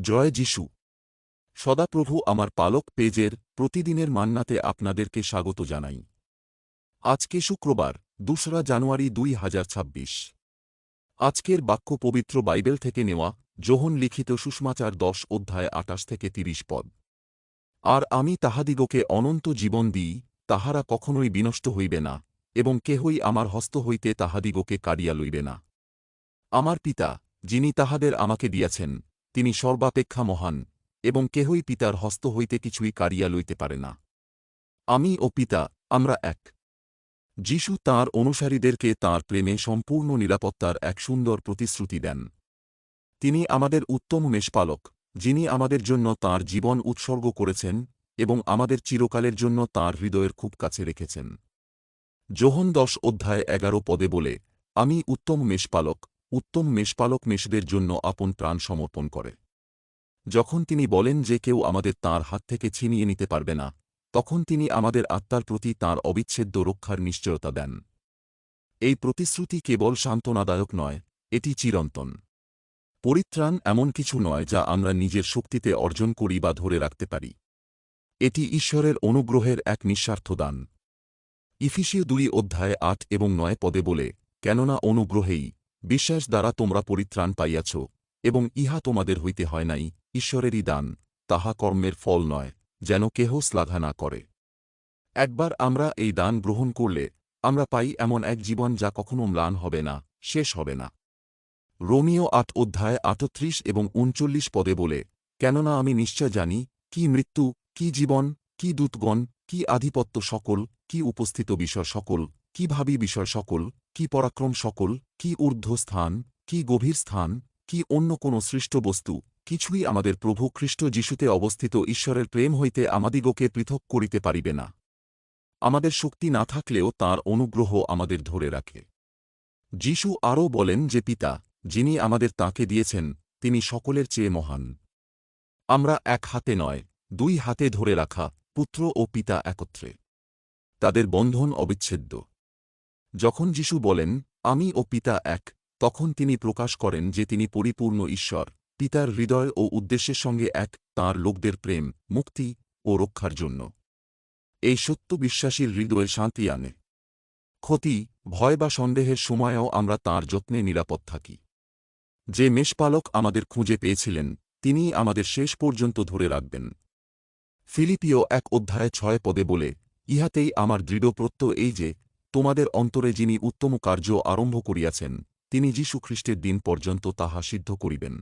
জয় যিশু। সদাপ্রভু আমার পালক পেজের প্রতিদিনের মান্নাতে আপনাদেরকে স্বাগত জানাই। আজকে শুক্রবার ২রা জানুয়ারি ২০২৬। আজকের বাক্য পবিত্র বাইবেল থেকে নেওয়া, যোহন লিখিত সুসমাচার ১০ অধ্যায় ২৮ থেকে ৩০ পদ। আর আমি তাহাদিগকে অনন্ত জীবন দিই, তাহারা কখনোই বিনষ্ট হইবে না, এবং কেহই আমার হস্ত হইতে তাহাদিগকে কাড়িয়া লইবে না। আমার পিতা, যিনি তাহাদের আমাকে দিয়াছেন, তিনি সর্বাপেক্ষা মহান, এবং কেহই পিতার হস্ত হইতে কিছুই কাড়িয়া লইতে পারে না। আমি ও পিতা, আমরা এক। যিশু তাঁর অনুসারীদেরকে তাঁর প্রেমে সম্পূর্ণ নিরাপত্তার এক সুন্দর প্রতিশ্রুতি দেন। তিনি আমাদের উত্তম মেষপালক, যিনি আমাদের জন্য তাঁর জীবন উৎসর্গ করেছেন এবং আমাদের চিরকালের জন্য তাঁর হৃদয়ের খুব কাছে রেখেছেন। যোহন ১০ অধ্যায় ১১ পদে বলে, আমি উত্তম মেষপালক মেষদের জন্য আপন প্রাণ সমর্পণ করে। যখন তিনি বলেন যে কেউ আমাদের তাঁর হাত থেকে ছিনিয়ে নিতে পারবে না, তখন তিনি আমাদের আত্মার প্রতি তাঁর অবিচ্ছেদ্য রক্ষার নিশ্চয়তা দেন। এই প্রতিশ্রুতি কেবল সান্ত্বনাদায়ক নয়, এটি চিরন্তন। পরিত্রাণ এমন কিছু নয় যা আমরা নিজের শক্তিতে অর্জন করি বা ধরে রাখতে পারি। এটি ঈশ্বরের অনুগ্রহের এক নিঃস্বার্থ দান। ইফিসীয় ২ অধ্যায় ৮ এবং ৯ পদে বলে, কেননা অনুগ্রহেই, বিশ্বাস দ্বারা তোমরা পরিত্রাণ পাইয়াছ, এবং ইহা তোমাদের হইতে হয় নাই, ঈশ্বরেরই দান, তাহা কর্মের ফল নয়, যেন কেহ শ্লাঘা না করে। একবার আমরা এই দান গ্রহণ করলে, আমরা পাই এমন এক জীবন যা কখনও ম্লান হবে না, শেষ হবে না। রোমীয় ৮ অধ্যায় ৩৮ এবং ৩৯ পদে বলে, কেননা আমি নিশ্চয় জানি, কি মৃত্যু, কি জীবন, কি দূতগণ, কি আধিপত্য সকল, কি উপস্থিত বিষয় সকল, কি ভাবী বিষয় সকল, কি পরাক্রম সকল, কি ঊর্ধ্ব স্থান, কি গভীর স্থান, কি অন্য কোন সৃষ্ট বস্তু, কিছুই আমাদের প্রভু খ্রীষ্ট যিশুতে অবস্থিত ঈশ্বরের প্রেম হইতে আমাদিগকে পৃথক করিতে পারিবে না। আমাদের শক্তি না থাকলেও তাঁর অনুগ্রহ আমাদের ধরে রাখে। যিশু আরও বলেন যে পিতা, যিনি আমাদের তাঁকে দিয়েছেন, তিনি সকলের চেয়ে মহান। আমরা এক হাতে নয়, ২ হাতে ধরে রাখা, পুত্র ও পিতা একত্রে। তাদের বন্ধন অবিচ্ছেদ্য। যখন যিশু বলেন, আমি ও পিতা এক, তখন তিনি প্রকাশ করেন যে তিনি পরিপূর্ণ ঈশ্বর, পিতার হৃদয় ও উদ্দেশ্যের সঙ্গে এক, তাঁর লোকদের প্রেম, মুক্তি ও রক্ষার জন্য। এই সত্য বিশ্বাসীর হৃদয়ে শান্তি আনে। ক্ষতি, ভয় বা সন্দেহের সময়েও আমরা তাঁর যত্নে নিরাপদ থাকি। যে মেষপালক আমাদের খুঁজে পেয়েছিলেন, তিনিই আমাদের শেষ পর্যন্ত ধরে রাখবেন। ফিলিপিও ১ অধ্যায় ৬ পদে বলে, ইহাতেই আমার দৃঢ় প্রত্যয় এই যে, তোমাদের অন্তরে যিনি উত্তম কার্য আরম্ভ করিয়াছেন, তিনি যীশু খ্রীষ্টের দিন পর্যন্ত তাহা সিদ্ধ করিবেন।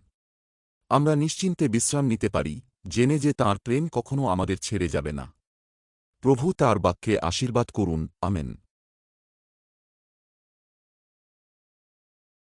আমরা নিশ্চিন্তে বিশ্রাম নিতে পারি, জেনে যে তাঁর প্রেম কখনও আমাদের ছেড়ে যাবে না। প্রভু তাঁর বাক্যে আশীর্বাদ করুন, আমেন।